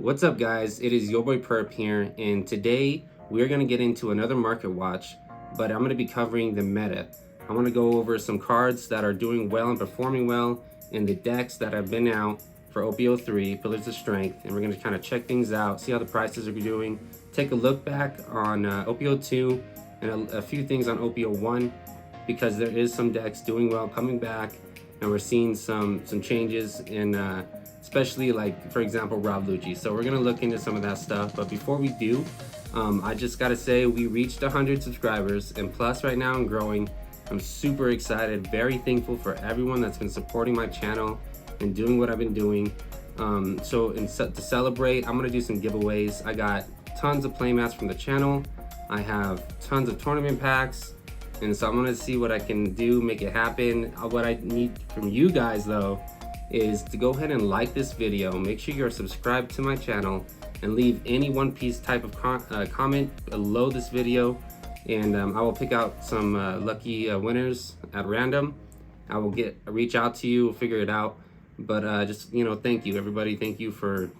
What's up, guys? It is YaBoiPURP here, and today we're going to get into another market watch, but I'm going to be covering the meta. I want to go over some cards that are doing well and performing well in the decks that have been out for OPO3, Pillars of Strength, and we're going to kind of check things out, see how the prices are doing, take a look back on OPO2 and a few things on OPO1, because there is some decks doing well, coming back, and we're seeing some changes in especially, like, for example, Rob Lucci. So we're gonna look into some of that stuff, but before we do, I just gotta say we reached 100 subscribers and plus right now and growing. I'm super excited, very thankful for everyone that's been supporting my channel and doing what I've been doing. To celebrate, I'm gonna do some giveaways. I got tons of playmats from the channel. I have tons of tournament packs, and so I'm gonna see what I can do, make it happen. What I need from you guys though is to go ahead and like this video, make sure you're subscribed to my channel, and leave any One Piece type of comment below this video, and I will pick out some lucky winners at random. I will reach out to you, figure it out, but just, thank you everybody. Thank you for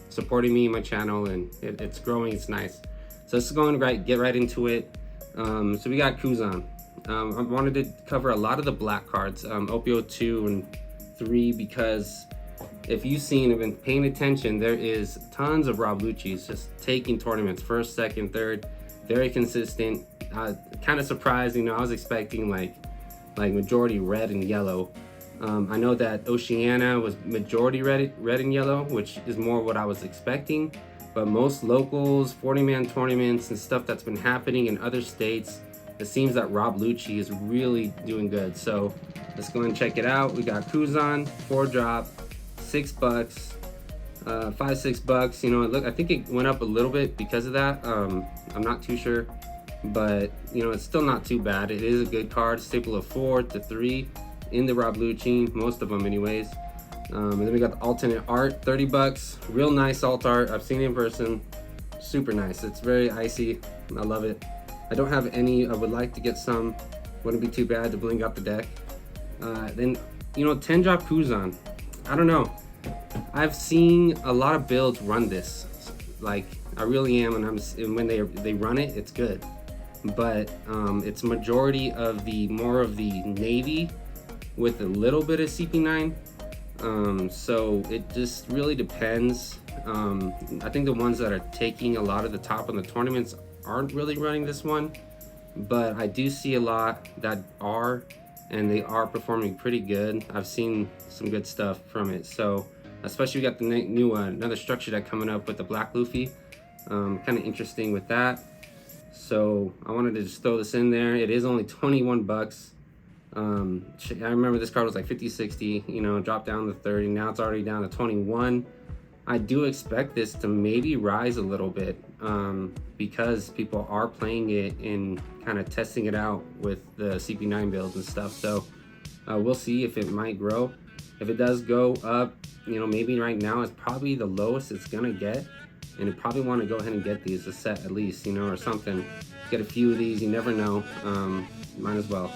supporting me and my channel, and it's growing. It's nice. So let's go and get right into it. So we got Kuzan. I wanted to cover a lot of the black cards, OPO2 and 3, because if you've seen and been paying attention, there is tons of Rob Lucci's just taking tournaments, first, second, third, very consistent. Kind of surprised, I was expecting like majority red and yellow. I know that Oceania was majority red and yellow, which is more what I was expecting, but most locals, 40-man tournaments and stuff that's been happening in other states, it seems that Rob Lucci is really doing good. So let's go and check it out. We got Kuzan, 4-drop, $6, $5-6. I think it went up a little bit because of that. I'm not too sure, but it's still not too bad. It is a good card. Staple of 4 to 3 in the Rob Lucci, most of them anyways. And then we got the alternate art, $30. Real nice alt art. I've seen it in person. Super nice. It's very icy. I love it. I don't have any. I would like to get some. Wouldn't be too bad to bling out the deck. Then 10-drop Kuzan. I don't know. I've seen a lot of builds run this. Like, I really am, and when they run it, it's good. But it's majority of more of the navy with a little bit of CP9. So it just really depends. I think the ones that are taking a lot of the top on the tournaments aren't really running this one, but I do see a lot that are, and they are performing pretty good. I've seen some good stuff from it. So especially we got the new another structure deck coming up with the Black Luffy. Kind of interesting with that. So I wanted to just throw this in there. It is only 21 bucks. I remember this card was like 50, 60, dropped down to 30. Now it's already down to 21. I do expect this to maybe rise a little bit, because people are playing it and kind of testing it out with the CP9 builds and stuff. So we'll see if it might grow. If it does go up, maybe right now it's probably the lowest it's gonna get, and you probably want to go ahead and get these a set at least, or something. Get a few of these, you never know. Might as well.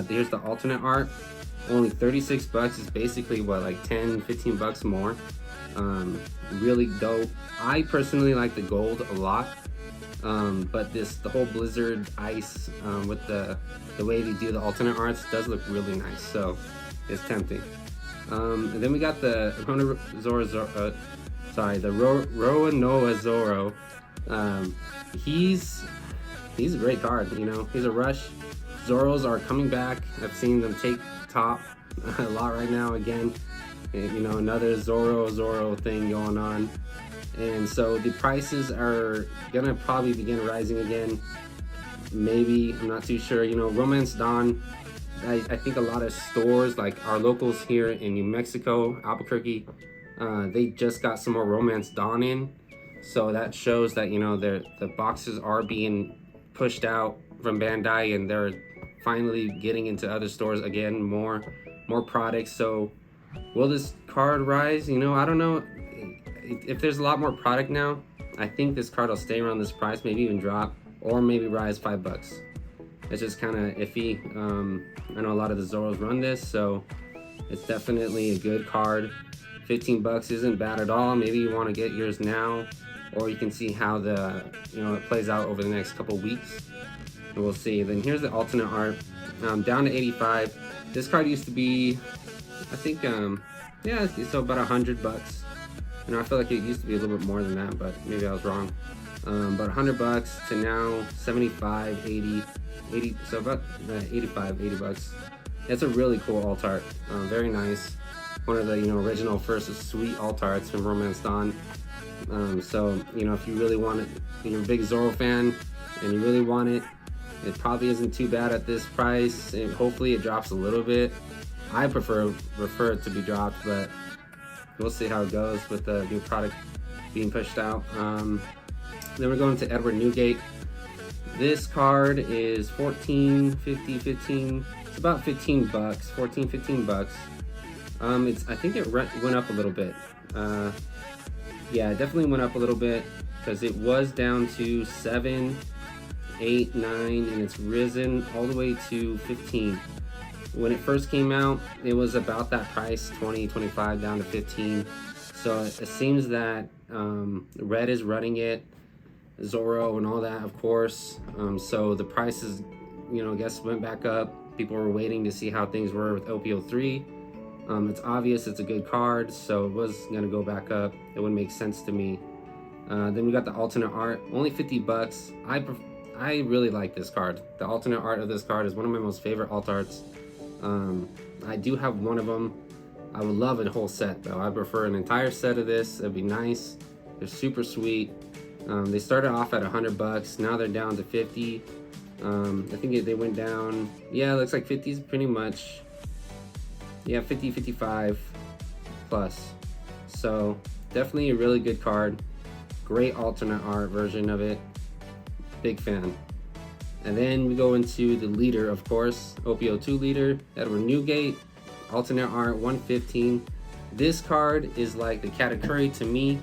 Here's the alternate art. Only 36 bucks is basically what, like 10, 15 bucks more. Really dope. I personally like the gold a lot, but the whole Blizzard ice with the way they do the alternate arts does look really nice, so it's tempting. And then we got the Roanoa Zoro. He's a great card. He's a rush. Zoros are coming back. I've seen them take top a lot right now again. Another Zoro thing going on, and so the prices are gonna probably begin rising again. Maybe, I'm not too sure. Romance Dawn, I think a lot of stores, like our locals here in New Mexico, Albuquerque, they just got some more Romance Dawn in, so that shows that the boxes are being pushed out from Bandai, and they're finally getting into other stores again, more products. So will this card rise? I don't know. If there's a lot more product now, I think this card will stay around this price, maybe even drop, or maybe rise $5. It's just kind of iffy. I know a lot of the Zoros run this, so it's definitely a good card. 15 bucks isn't bad at all. Maybe you want to get yours now, or you can see how the it plays out over the next couple weeks, and we'll see. Then here's the alternate art, down to 85. This card used to be, I think, yeah, so about 100 bucks. I feel like it used to be a little bit more than that, but maybe I was wrong. But 100 bucks to now 75, 80, so about 85, 80 bucks. It's a really cool alt art, very nice. One of the original first sweet alt arts from Romance Dawn. So if you really want it, you're a big Zoro fan and you really want it, it probably isn't too bad at this price. And hopefully it drops a little bit. I prefer it to be dropped, but we'll see how it goes with the new product being pushed out. Then we're going to Edward Newgate. This card is 15. It's about 15 bucks, 14, 15 bucks. I think it went up a little bit. Yeah, it definitely went up a little bit because it was down to 7, 8, 9, and it's risen all the way to 15. When it first came out, it was about that price, 20, 25 down to 15. So it seems that Red is running it, Zoro and all that, of course. So the prices, I guess went back up. People were waiting to see how things were with OPO3. It's obvious it's a good card, so it was gonna go back up. It wouldn't make sense to me. Then we got the alternate art, only 50 bucks. I really like this card. The alternate art of this card is one of my most favorite alt arts. I do have one of them. I would love a whole set though. I prefer an entire set of this. It'd be nice. They're super sweet. They started off at 100 bucks. Now they're down to 50. I think they went down. Yeah, it looks like 50 is pretty much. Yeah, 50, 55 plus. So definitely a really good card. Great alternate art version of it. Big fan. And then we go into the leader, of course, OPO2 leader, Edward Newgate, alternate art 115. This card is like the Katakuri to me.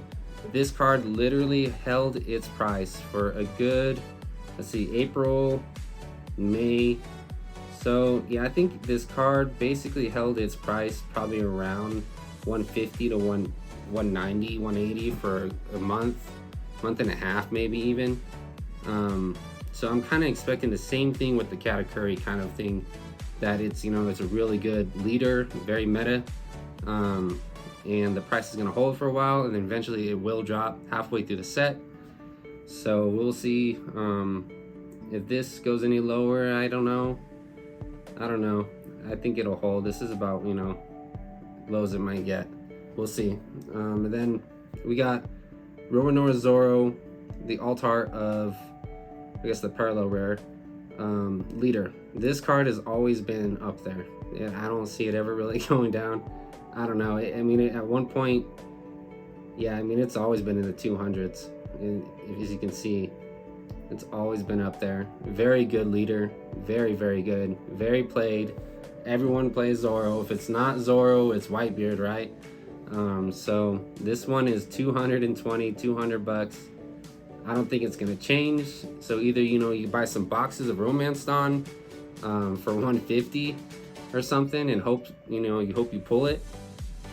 This card literally held its price for a good, let's see, April, May. So yeah, I think this card basically held its price probably around 150 to 190, 180 for a month and a half, maybe even. So I'm kind of expecting the same thing with the Katakuri kind of thing, that it's it's a really good leader, very meta, and the price is gonna hold for a while, and then eventually it will drop halfway through the set. So we'll see if this goes any lower. I don't know. I think it'll hold. This is about low as it might get. We'll see. And then we got Roronoa Zoro, the alt art of, I guess, the parallel rare leader. This card has always been up there. Yeah, I don't see it ever really going down. I don't know. I mean, at one point, yeah, I mean, it's always been in the 200s. And as you can see, it's always been up there. Very good leader. Very, very good. Very played. Everyone plays Zoro. If it's not Zoro, it's Whitebeard, right? So this one is 200 bucks. I don't think it's gonna change. So either you buy some boxes of Romance Dawn for 150 or something, and hope you pull it,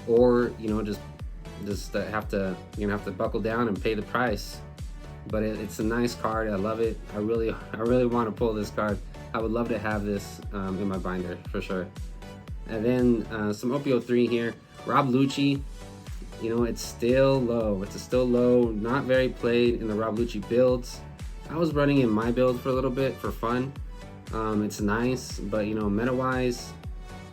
or just have to buckle down and pay the price. But it's a nice card. I love it. I really want to pull this card. I would love to have this in my binder for sure. And then some OPO3 here. Rob Lucci. It's still low. It's still low. Not very played in the Rob Lucci builds. I was running in my build for a little bit for fun. It's nice, but meta-wise,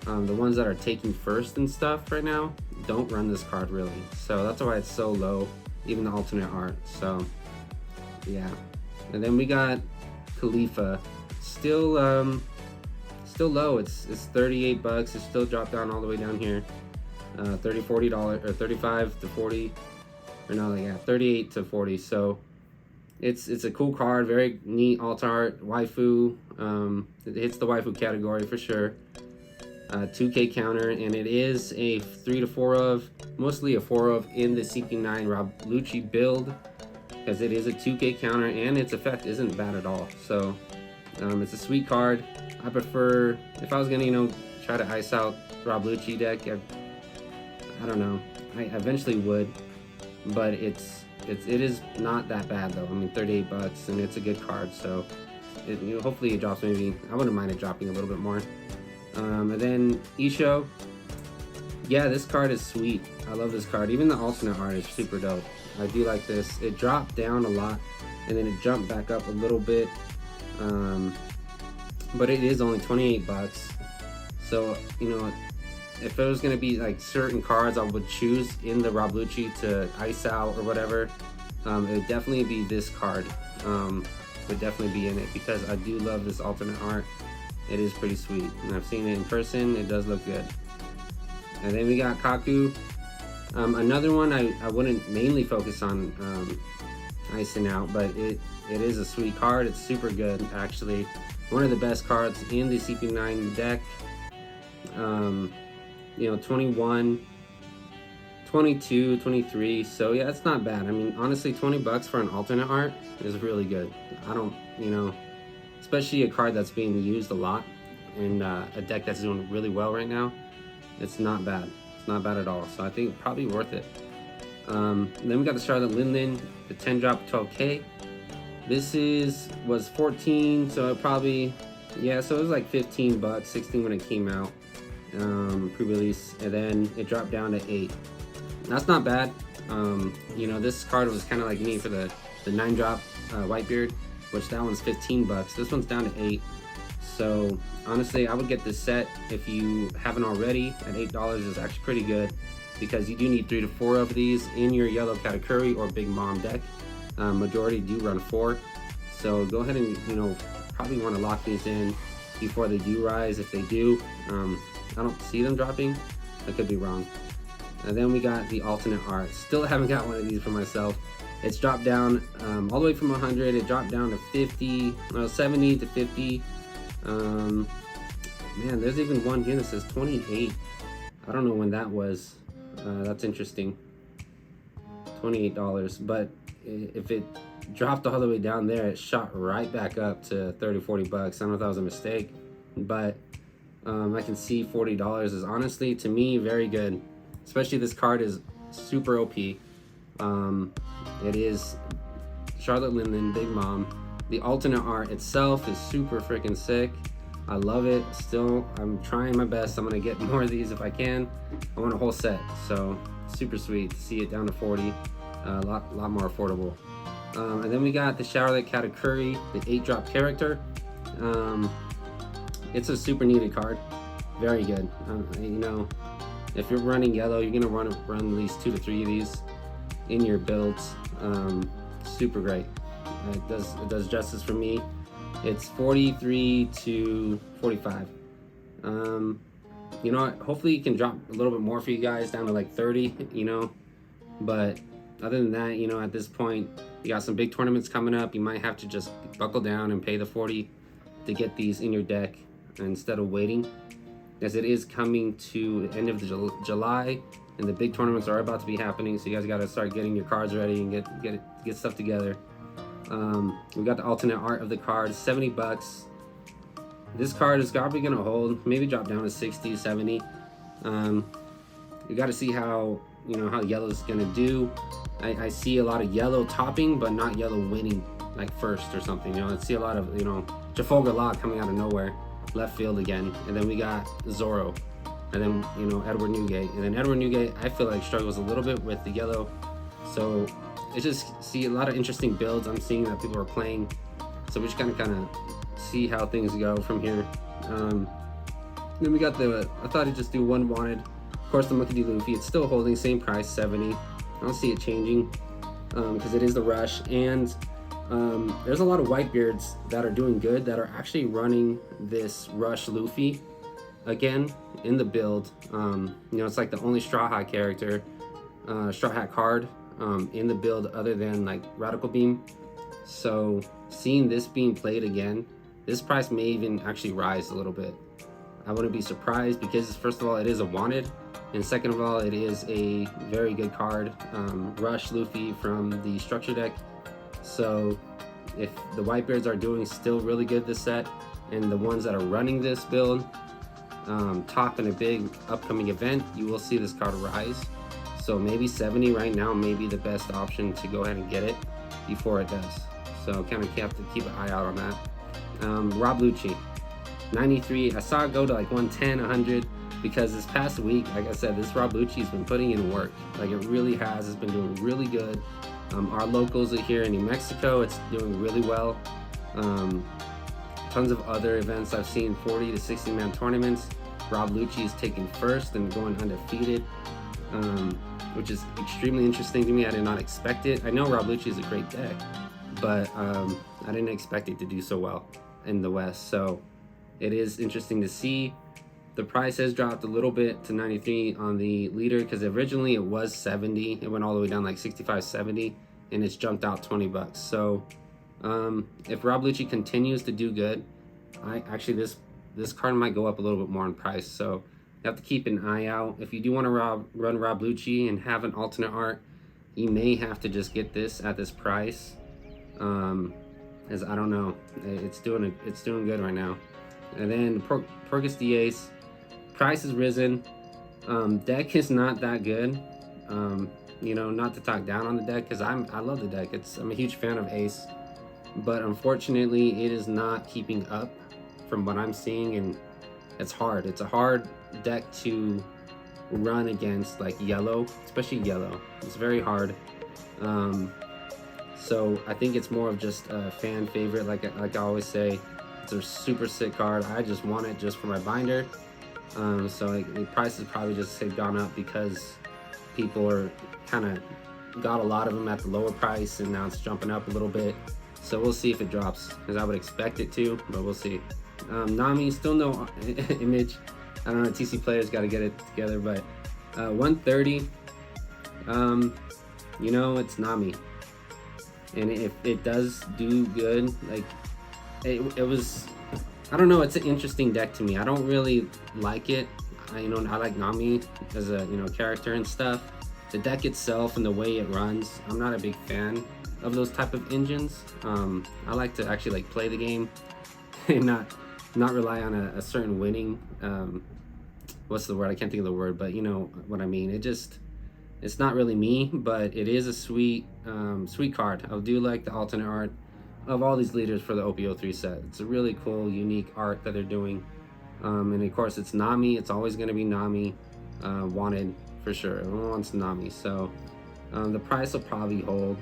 the ones that are taking first and stuff right now don't run this card really. So that's why it's so low, even the alternate art. So yeah. And then we got Khalifa. Still low. It's 38 bucks. It's still dropped down all the way down here. $30-$40 or 35 to 40, or no, yeah, 38 to 40. So it's a cool card, very neat alt art, waifu. It hits the waifu category for sure. 2K counter, and it is a 3 to 4 of, mostly a 4 of in the CP9 Rob Lucci build, because it is a 2K counter and its effect isn't bad at all. So it's a sweet card. I prefer, if I was gonna try to ice out Rob Lucci deck, I don't know. I eventually would, but it is not that bad though. I mean, 38 bucks, and it's a good card, so hopefully it drops. Maybe I wouldn't mind it dropping a little bit more. And then Isho, yeah, this card is sweet. I love this card. Even the alternate art is super dope. I do like this. It dropped down a lot, and then it jumped back up a little bit. But it is only 28 bucks. So, if it was gonna be like certain cards I would choose in the Rablucci to ice out or whatever, it would definitely be this card. Would definitely be in it because I do love this alternate art. It is pretty sweet, and I've seen it in person. It does look good. And then we got Kaku. Another one I wouldn't mainly focus on icing out, but it is a sweet card. It's super good, actually. One of the best cards in the CP9 deck. 21, 22, 23. So yeah, it's not bad. I mean, honestly, 20 bucks for an alternate art is really good. I don't, especially a card that's being used a lot in a deck that's doing really well right now. It's not bad. It's not bad at all. So I think probably worth it. Then we got the Charlotte Linlin, the 10 drop 12K. This was 14, so it probably, yeah, so it was like 15 bucks, 16 when it came out, pre-release, and then it dropped down to 8. That's not bad. This card was kind of like me for the 9 drop Whitebeard, which that one's 15 bucks. This one's down to 8. So honestly, I would get this set if you haven't already. At $8 is actually pretty good because you do need 3 to 4 of these in your yellow Katakuri or Big Mom deck. Majority do run 4, so go ahead and probably want to lock these in before they do rise. If they do, I don't see them dropping. I could be wrong. And then we got the alternate art. Still haven't got one of these for myself. It's dropped down all the way from 100. It dropped down to 50, 70 to 50. Man, there's even one here that says 28. I don't know when that was. That's interesting. $28, but if it dropped all the way down there, it shot right back up to 30, 40 bucks. I don't know if that was a mistake, but I can see $40 is honestly, to me, very good. Especially this card is super OP. It is Charlotte Linlin, Big Mom. The alternate art itself is super freaking sick. I love it. Still, I'm trying my best. I'm gonna get more of these if I can. I want a whole set, so super sweet to see it down to 40. A lot more affordable. And then we got the Charlotte Katakuri, the 8 drop character. It's a super needed card. Very good. If you're running yellow, you're gonna run at least 2 to 3 of these in your builds. Super great. It does justice for me. It's 43 to 45. Hopefully it can drop a little bit more for you guys, down to like 30, but other than that, at this point, you got some big tournaments coming up. You might have to just buckle down and pay the 40 to get these in your deck instead of waiting, as it is coming to the end of July, and the big tournaments are about to be happening. So you guys got to start getting your cards ready and get stuff together. We got the alternate art of the card, 70 bucks. This card is probably gonna hold, maybe drop down to 60, 70. You got to see how yellow is gonna do. I see a lot of yellow topping, but not yellow winning like first or something. I see a lot of Trafalgar Law coming out of nowhere, left field again, and then we got Zoro, and then Edward Newgate, and then Edward Newgate I feel like struggles a little bit with the yellow. So it's just see a lot of interesting builds I'm seeing that people are playing. So we just kind of see how things go from here. Then we got I thought I'd just do one wanted. Of course, the Monkey D. Luffy, it's still holding same price, 70. I don't see it changing because it is the rush. And there's a lot of Whitebeards that are doing good that are actually running this rush Luffy again in the build. It's like the only Straw Hat character, Straw Hat card in the build other than like Radical Beam. So seeing this being played again, this price may even actually rise a little bit. I wouldn't be surprised because first of all, it is a wanted, and second of all, it is a very good card. Rush Luffy from the structure deck. So if the Whitebeards are doing still really good this set, and the ones that are running this build, top in a big upcoming event, you will see this card rise. So maybe 70 right now may be the best option to go ahead and get it before it does. So kind of have to keep an eye out on that. Rob Lucci, 93. I saw it go to like 110, 100, because this past week, like I said, this Rob Lucci's been putting in work. Like it really has. It's been doing really good. Our locals are here in New Mexico. It's doing really well. Tons of other events I've seen, 40 to 60 man tournaments. Rob Lucci is taking first and going undefeated, which is extremely interesting to me. I did not expect it. I know Rob Lucci is a great deck, but I didn't expect it to do so well in the West. So it is interesting to see. The price has dropped a little bit to 93 on the leader, because originally it was 70. It went all the way down like 65, 70, and it's jumped out 20 bucks. So if Rob Lucci continues to do good, this card might go up a little bit more in price. So you have to keep an eye out. If you do want to run Rob Lucci and have an alternate art, you may have to just get this at this price. As I don't know, it's doing good right now. And then Purgus Diaz, price has risen. Deck is not that good. Not to talk down on the deck, because I love the deck. I'm a huge fan of Ace, but unfortunately it is not keeping up from what I'm seeing, and it's hard. It's a hard deck to run against, like yellow, especially yellow. It's very hard. So I think it's more of just a fan favorite. Like I always say, it's a super sick card. I just want it just for my binder. So the price has probably just gone up because people are kind of got a lot of them at the lower price, and now it's jumping up a little bit. So we'll see if it drops, because I would expect it to, but we'll see. Nami, still no image. I don't know, TC players got to get it together, but 130, it's Nami. And if it does do good, like it was, I don't know, it's an interesting deck to me. I don't really like it. I like Nami as a character and stuff. The deck itself and the way it runs, I'm not a big fan of those type of engines. I like to actually play the game and not rely on a certain winning, what's the word? I can't think of the word, but you know what I mean. It's not really me, but it is a sweet card. I do like the alternate art of all these leaders for the OP03 set. It's a really cool, unique art that they're doing. And of course it's Nami. It's always going to be Nami wanted for sure. Everyone wants Nami. So the price will probably hold.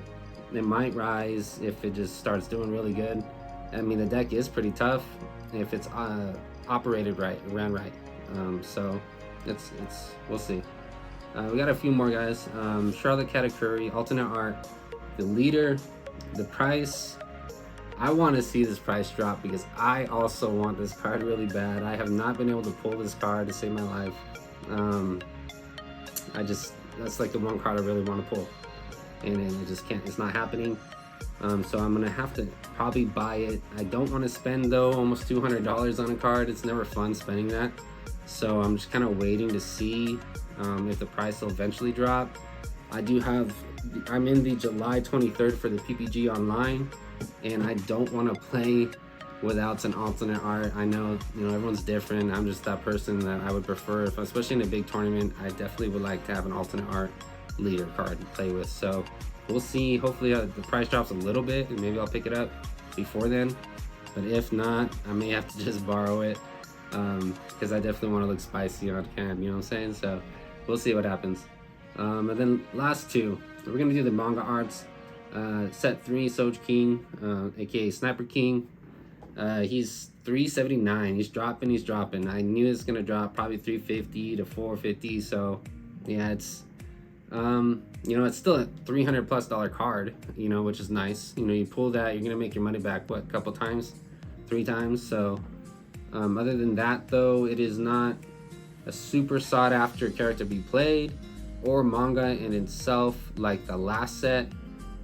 It might rise if it just starts doing really good. I mean, the deck is pretty tough if it's operated right, ran right. So it's we'll see. We got a few more guys. Charlotte Katakuri, alternate art, the leader, the price. I want to see this price drop because I also want this card really bad. I have not been able to pull this card to save my life. That's like the one card I really want to pull, and it just can't. It's not happening. So I'm gonna have to probably buy it. I don't want to spend though almost $200 on a card. It's never fun spending that. So I'm just kind of waiting to see if the price will eventually drop. I'm in the July 23rd for the PPG online, and I don't want to play without an alternate art. I know everyone's different. I'm just that person that I would prefer, especially in a big tournament, I definitely would like to have an alternate art leader card to play with. So we'll see. Hopefully the price drops a little bit and maybe I'll pick it up before then, but if not, I may have to just borrow it because I definitely want to look spicy on cam, you know what I'm saying? So we'll see what happens. And then last two, we're gonna do the manga arts. Set 3, Soj King, aka Sniper King. He's 379. He's dropping. I knew it's gonna drop probably 350 to 450. So yeah, it's it's still a $300+ card, which is nice. You pull that, you're gonna make your money back a couple times, 3 times. So other than that though, it is not a super sought after character to be played or manga in itself like the last set.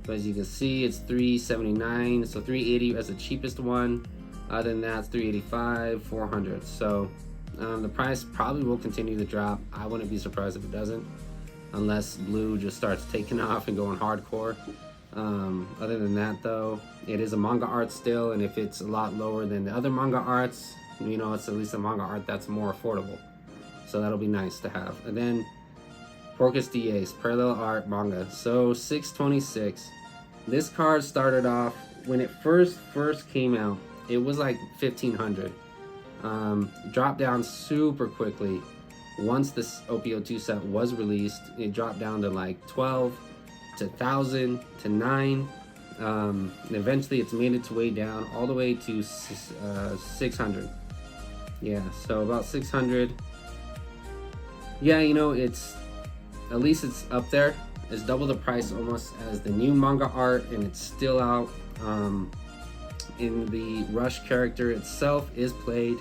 But as you can see, it's 379, so 380 as the cheapest one. Other than that, it's 385, 400. So the price probably will continue to drop. I wouldn't be surprised if it doesn't, unless blue just starts taking off and going hardcore. Other than that though, it is a manga art still, and if it's a lot lower than the other manga arts, you know, it's at least a manga art that's more affordable. So that'll be nice to have. And then Porcus Diaz, parallel art manga. So 626. This card started off when it first came out. It was like 1500. Dropped down super quickly. Once this OPO2 set was released, it dropped down to like 12 to 1000 to 9. And eventually it's made its way down all the way to 600. Yeah, so about 600. Yeah, you know, it's at least it's up there. It's double the price almost as the new manga art, and it's still out. In the Rush character itself is played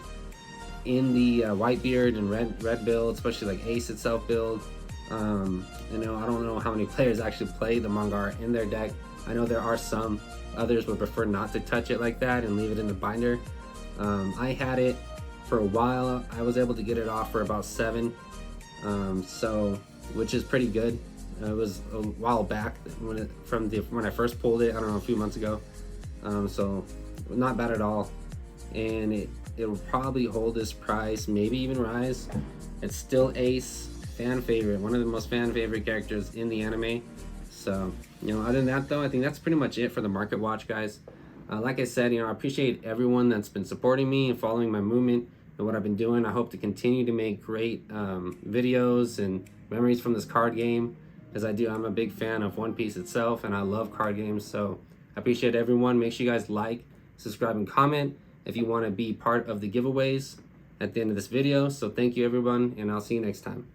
in the Whitebeard and red build, especially like Ace itself build. You know, I don't know how many players actually play the manga art in their deck. I know there are some. Others would prefer not to touch it like that and leave it in the binder. I had it for a while. I was able to get it off for about 7, so which is pretty good. It was a while back when I first pulled it. I don't know, a few months ago. So not bad at all, and it will probably hold this price, maybe even rise. It's still Ace, fan favorite, one of the most fan favorite characters in the anime. So, you know, other than that though, I think that's pretty much it for the market watch, guys. Like I said, you know, I appreciate everyone that's been supporting me and following my movement and what I've been doing. I hope to continue to make great videos and memories from this card game, as I'm a big fan of One Piece itself, and I love card games. So I appreciate everyone. Make sure you guys like, subscribe, and comment if you want to be part of the giveaways at the end of this video. So thank you everyone, and I'll see you next time.